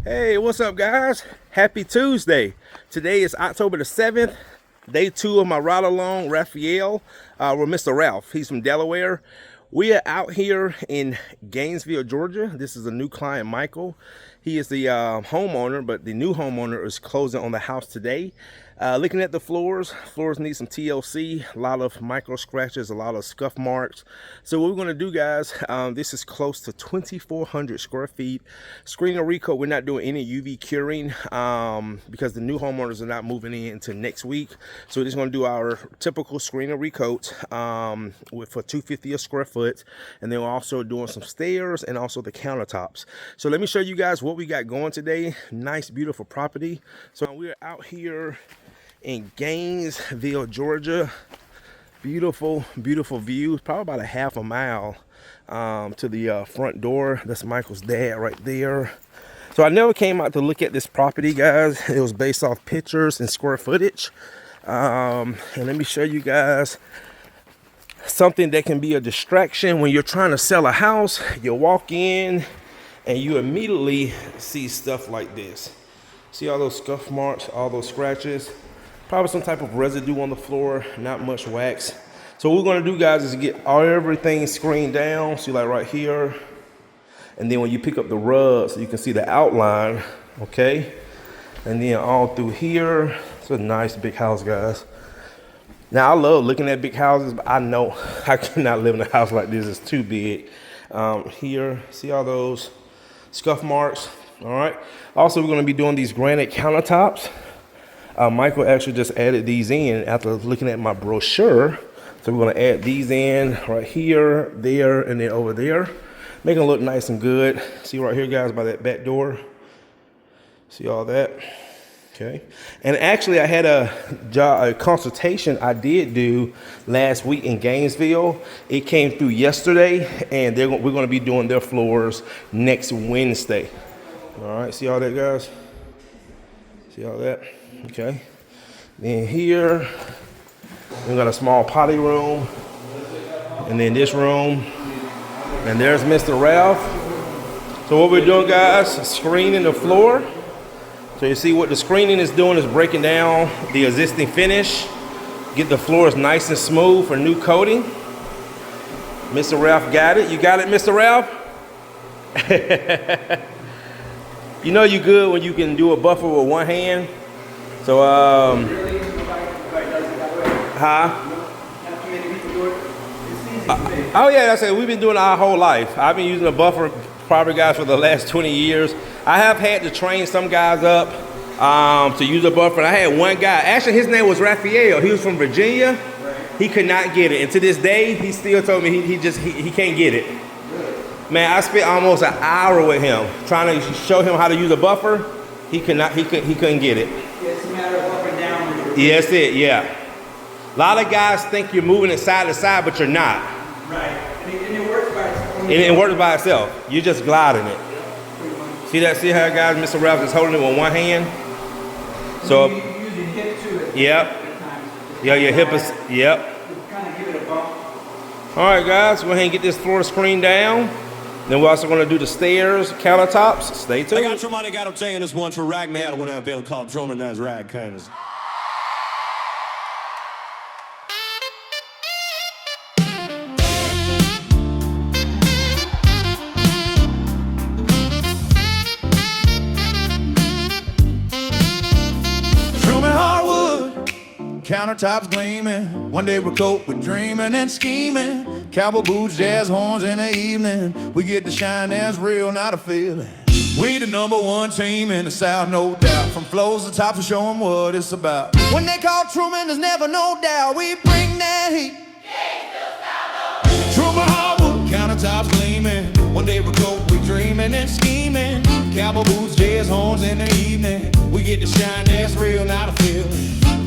Hey, what's up, guys? Happy Tuesday. Today is October the 7th, day 2 of my ride along, Raphael, with Mr. Ralph. He's from Delaware. We are out here in Gainesville, Georgia. This is a new client, Michael. He is the homeowner, but the new homeowner is closing on the house today. Looking at the floors need some TLC, a lot of micro scratches, a lot of scuff marks. So what we're going to do, guys, this is close to 2,400 square feet. Screen and recoat, we're not doing any UV curing because the new homeowners are not moving in until next week. So we're just going to do our typical screen and recoat for $250 a square foot. And then we're also doing some stairs and also the countertops. So let me show you guys what we got going today. Nice, beautiful property. So we're out here in Gainesville, Georgia. Beautiful, beautiful views. Probably about a half a mile to the front door. That's Michael's dad right there. So I never came out to look at this property, guys. It was based off pictures and square footage. And let me show you guys something that can be a distraction when you're trying to sell a house. You walk in and you immediately see stuff like this. See all those scuff marks, all those scratches? Probably some type of residue on the floor, not much wax. So what we're gonna do, guys, is get everything screened down. See, like right here. And then when you pick up the rug, so you can see the outline, okay? And then all through here. It's a nice big house, guys. Now, I love looking at big houses, but I know I cannot live in a house like this. It's too big. Here, see all those scuff marks? All right. Also, we're gonna be doing these granite countertops. Michael actually just added these in after looking at my brochure. So we're gonna add these in right here, there, and then over there. Make them look nice and good. See right here, guys, by that back door. See all that? Okay. And actually, I had a consultation I did do last week in Gainesville. It came through yesterday, and we're gonna be doing their floors next Wednesday. All right, see all that, guys? See all that? Okay. Then here, we got a small potty room. And then this room. And there's Mr. Ralph. So what we're doing, guys, screening the floor. So you see what the screening is doing is breaking down the existing finish. Get the floors nice and smooth for new coating. Mr. Ralph got it. You got it, Mr. Ralph? You know you good when you can do a buffer with one hand. So, oh yeah, that's it. We've been doing it our whole life. I've been using a buffer probably, guys, for the last 20 years. I have had to train some guys up to use a buffer. And I had one guy, actually his name was Raphael. He was from Virginia. He could not get it. And to this day, he still told me he can't get it. Man, I spent almost an hour with him trying to show him how to use a buffer. He couldn't get it. Yeah, it's a matter of up and down. Yeah, that's it, yeah. A lot of guys think you're moving it side to side, but you're not. Right, and it works by itself. And it works by itself. You're just gliding it. See that? See how, guys, Mr. Ralph is holding it with one hand? So, you use your hip to it. Yep. Yeah, your hip is, yep. Kind of give it a bump. All right, guys, go ahead and get this floor screen down. Then we're also going to do the stairs, countertops. Stay tuned. I got somebody got up saying this one for rag man when I feel called Truman as rag kindness. Truman Hardwood, countertops gleaming. One day Recoat with dreaming and scheming. Cowboy boots, jazz horns in the evening. We get to shine as real, not a feeling. We the #1 team in the South, no doubt. From floors to tops, we show them what it's about. When they call Truman, there's never no doubt. We bring that heat. Truman Hardwood, countertops gleaming. One day Recoat, we dreaming and scheming. Cowboy boots, jazz horns in the evening. We get to shine, that's real, not a feeling.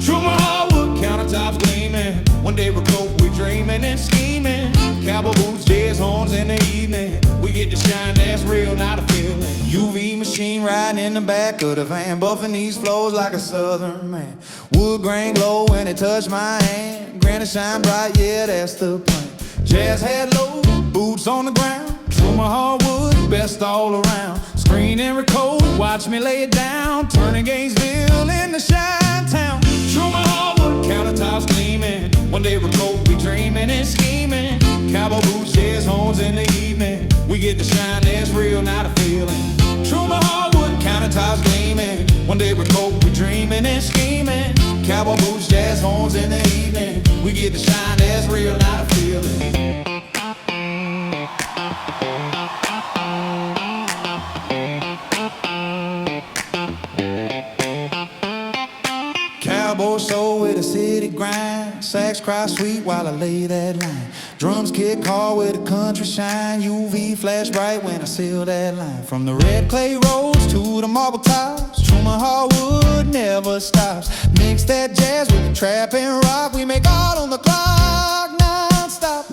Truman Hardwood, countertops gleaming. One day Recoat, we dreaming and scheming. Cowboy boots, jazz horns in the evening. We get to shine, that's real, not a feeling. UV machine riding in the back of the van, buffing these floors like a southern man. Wood grain glow when it touch my hand. Granite shine bright, yeah, that's the plan. Jazz hat low, boots on the ground. Truman Hardwood, best all around. Screen and Recoat, watch me lay it down, turning Gainesville into Chi-Town. Truman Hardwood countertops gleaming. One day Recoat, we dreaming and scheming. Cowboy boots, jazz horns in the evening. We get the shine that's real, not a feeling. Truman Hardwood countertops gleaming. One day Recoat, we dreaming and scheming. Cowboy boots, jazz horns in the evening. We get the shine that's real, not a feeling. Cowboy soul with a city grind. Sax cry sweet while I lay that line. Drums kick hard with a country shine. UV flash bright when I seal that line. From the red clay roads to the marble tops, Truman Hardwood never stops. Mix that jazz with the trap and rock. We make all on the clock non-stop.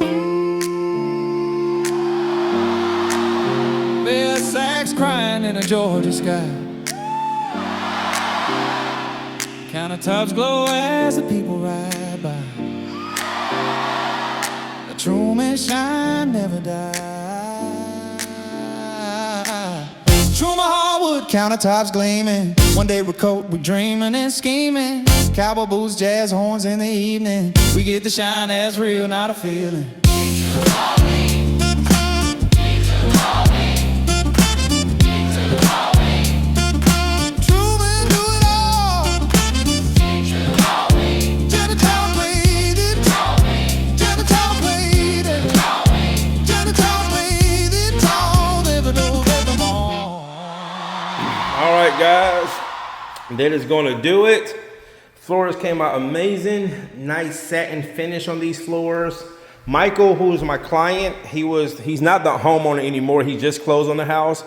There's sax crying in a Georgia sky. Countertops glow as the people ride by. The Truman shine never die. Truman Hardwood countertops gleaming. One day Recoat, we dreaming and scheming. Cowboy boots, jazz horns in the evening. We get the shine that's real, not a feeling. All right, guys, that is going to do it. Floors came out amazing. Nice satin finish on these floors. Michael, who is my client, he's not the homeowner anymore. He just closed on the house.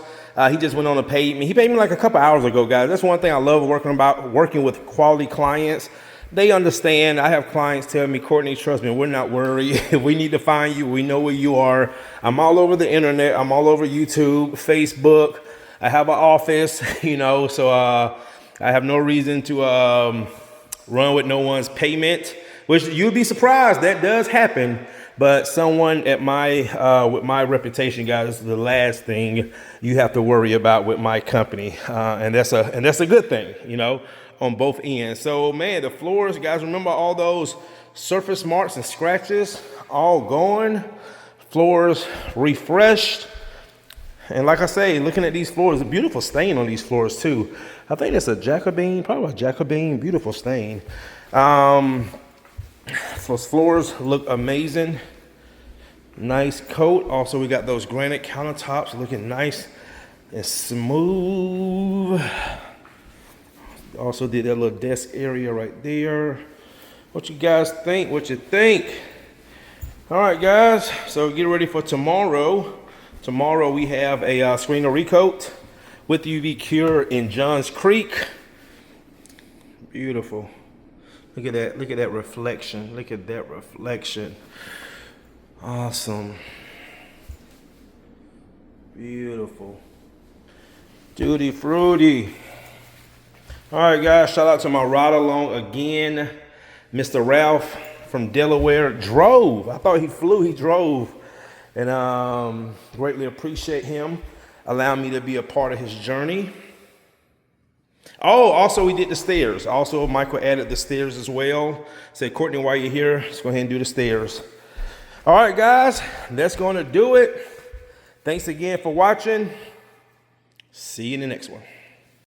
He just went on and paid me. He paid me like a couple hours ago, guys. That's one thing I love working with quality clients. They understand. I have clients tell me, Courtney, trust me, we're not worried. If we need to find you, we know where you are. I'm all over the internet. I'm all over YouTube, Facebook. I have an office, you know, so I have no reason to run with no one's payment, which you'd be surprised that does happen. But someone at my with my reputation, guys, this is the last thing you have to worry about with my company, and that's a good thing, you know, on both ends. So man, the floors, guys, remember all those surface marks and scratches, all gone. Floors refreshed. And like I say, looking at these floors, a beautiful stain on these floors too. I think it's a Jacobine, probably a Jacobine, beautiful stain. Those floors look amazing. Nice coat. Also, we got those granite countertops looking nice and smooth. Also did that little desk area right there. What you guys think? What you think? All right, guys, so get ready for tomorrow. Tomorrow we have a screen of recoat with UV cure in Johns Creek. Beautiful. Look at that. Look at that reflection. Look at that reflection. Awesome. Beautiful. Tutti fruity. All right, guys. Shout out to my ride along again. Mr. Ralph from Delaware drove. I thought he flew. He drove. And greatly appreciate him allowing me to be a part of his journey. Oh, also we did the stairs. Also, Michael added the stairs as well. Said, Courtney, while you're here, let's go ahead and do the stairs. All right, guys, that's going to do it. Thanks again for watching. See you in the next one.